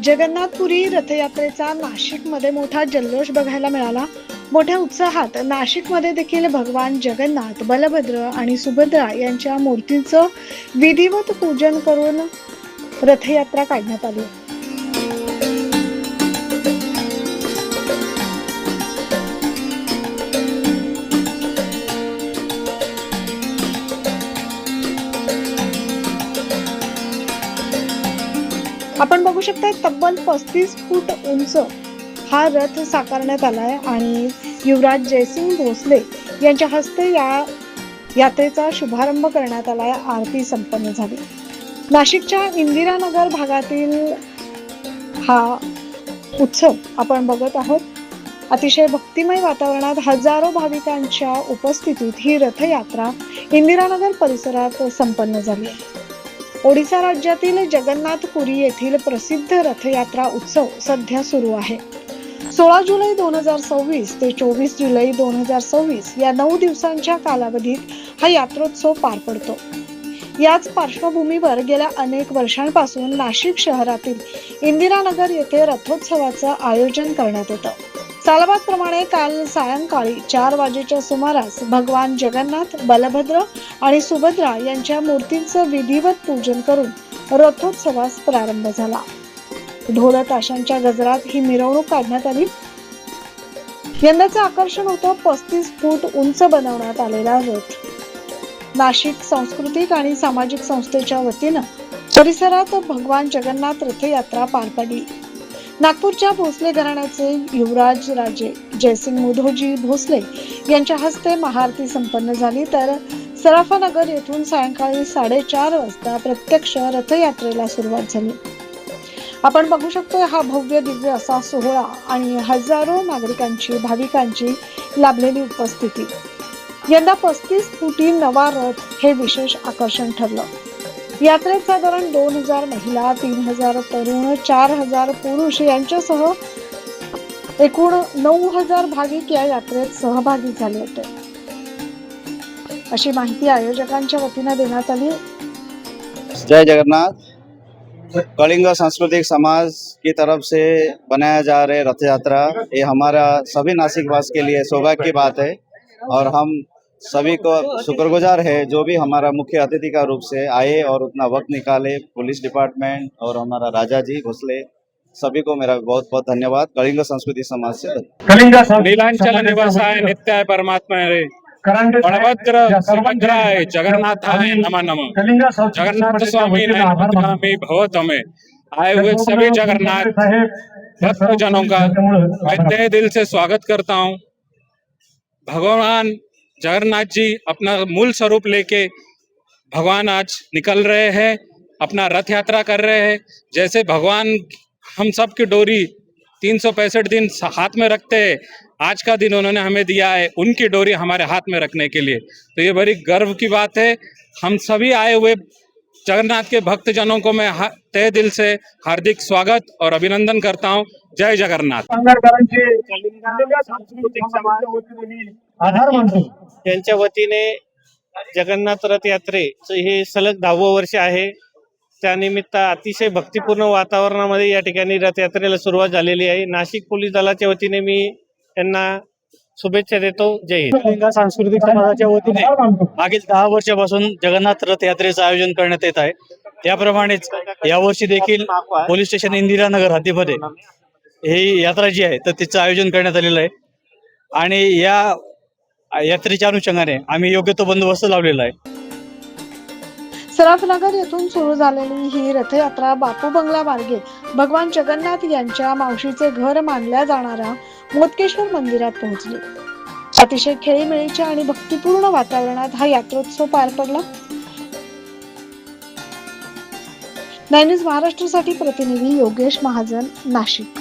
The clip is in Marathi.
जगन्नाथपुरी रथयात्रेचा नाशिकमध्ये मोठा जल्लोष बघायला मिळाला। मोठ्या उत्साहात नाशिकमध्ये देखील भगवान जगन्नाथ, बलभद्र आणि सुभद्रा यांच्या मूर्तींचं विधिवत पूजन करून रथयात्रा काढण्यात आली। आपण बघू शकता तब्बल 35 फूट उंच हा रथ साकारण्यात आलाय आणि युवराज जयसिंग भोसले यांच्या हस्ते या यात्रेचा शुभारंभ करण्यात आलाय। आरती संपन्न झाली। नाशिकच्या इंदिरानगर भागातील हा उत्सव आपण बघत आहोत। अतिशय भक्तिमय वातावरणात हजारो भाविकांच्या उपस्थितीत ही रथयात्रा इंदिरानगर परिसरात संपन्न झाली। ओडिसा राज्यातील जगन्नाथपुरी येथील प्रसिद्ध रथयात्रा उत्सव सध्या सुरू आहे। 16 जुलै 2026 ते 24 जुलै 2026 या 9 दिवसांच्या कालावधीत हा यात्रोत्सव पार पडतो। याच पार्श्वभूमीवर गेल्या अनेक वर्षांपासून नाशिक शहरातील इंदिरानगर येथे रथोत्सवाचं आयोजन करण्यात येतं। सालाबादप्रमाणे काल सायंकाळी 4 वाजेच्या सुमारास भगवान जगन्नाथ, बलभद्र आणि सुभद्रा यांच्या मूर्तींचं विधिवत पूजन करून रथोत्सवास प्रारंभ झाला। ढोल ताशांच्या गजरात ही मिरवणूक काढण्यात आली। यंदाचं आकर्षण होतं 35 फूट उंच बनवण्यात आलेला रथ। नाशिक सांस्कृतिक आणि सामाजिक संस्थेच्या वतीनं परिसरात भगवान जगन्नाथ रथयात्रा पार पडली। नागपूरच्या भोसले घराण्याचे युवराज राजे जयसिंग मुधोजी भोसले यांच्या हस्ते महाआरती संपन्न झाली, तर सराफानगर येथून सायंकाळी 4:30 वाजता प्रत्यक्ष रथयात्रेला सुरुवात झाली। आपण बघू शकतो हा भव्य दिव्य असा सोहळा आणि हजारो नागरिकांची, भाविकांची लाभलेली उपस्थिती। यंदा 35 फुटी नवा रथ हे विशेष आकर्षण ठरलं। यात्रेत साधारण 2000 महिला, 3000 तरुण, 4000 पुरुष यांच्यासह एकूण 9000 भाविक या यात्रेत सहभागी झाले होते, अशी माहिती आयोजकांच्या वतीने देण्यात आली। जय जगन्नाथ। कलिंग सांस्कृतिक समाज की तरफ से बनाया जा रहे रथ यात्रा, ये हमारा सभी नासिकवास के लिए सौभाग्य की बात है और हम सभी को शुक्रगुजार है जो भी हमारा मुख्य अतिथि का रूप से आए और उतना वक्त निकाले। पुलिस डिपार्टमेंट और हमारा राजा जी भोसले, सभी को मेरा बहुत बहुत धन्यवाद। कलिंग सांस्कृतिक समाज से नीलांचल निवासाय नित्याय परमात्माय बलभद्र सुभद्राय जगन्नाथाय नमः नमः। जगन्नाथ स्वामी नयनाभिरामी भव तमें आए हुए सभी जगन्नाथ भक्तजनों का मैं तहे दिल से स्वागत करता हूँ। भगवान जगन्नाथ जी अपना मूल स्वरूप लेके भगवान आज निकल रहे हैं, अपना रथ यात्रा कर रहे हैं। जैसे भगवान हम सब की डोरी 365 दिन हाथ में रखते हैं, आज का दिन उन्होंने हमें दिया है उनकी डोरी हमारे हाथ में रखने के लिए, तो ये बड़ी गर्व की बात है। हम सभी आए हुए जगन्नाथ के भक्तजनों को मैं तहे दिल से हार्दिक स्वागत और अभिनंदन करता हूँ। जय जगन्नाथ। त्यांच्या वतीने जगन्नाथ रथ यात्रेचं हे सलग 10वं वर्ष आहे। त्यानिमित्त अतिशय भक्तिपूर्ण वातावरणामध्ये या ठिकाणी रथयात्रेला सुरुवात झालेली आहे। नाशिक पोलीस दलाच्या वतीने मी त्यांना शुभेच्छा देतो। जय हिंद। सांस्कृतिक समाजाच्या वतीने मागील 10 वर्षापासून जगन्नाथ रथ यात्रेचं आयोजन करण्यात येत आहे। त्याप्रमाणेच यावर्षी देखील पोलीस स्टेशन इंदिरानगर हद्दीमध्ये ही यात्रा जी आहे तर तिचं आयोजन करण्यात आलेलं आहे आणि या यात्रेच्या अनुषंगाने आम्ही योग्य तो बंदोबस्त लावलेला आहे। सराफनगर येथून सुरू झालेली ही रथयात्रा बापू बंगला मार्गे भगवान जगन्नाथ यांच्या मावशीचे घर मानल्या जाणाऱ्या मोदकेश्वर मंदिरात पोहोचली। अतिशय खेळीमेळीच्या आणि भक्तिपूर्ण वातावरणात हा यात्रोत्सव पार पडला। 9 न्यूज महाराष्ट्रासाठी प्रतिनिधी योगेश महाजन, नाशिक।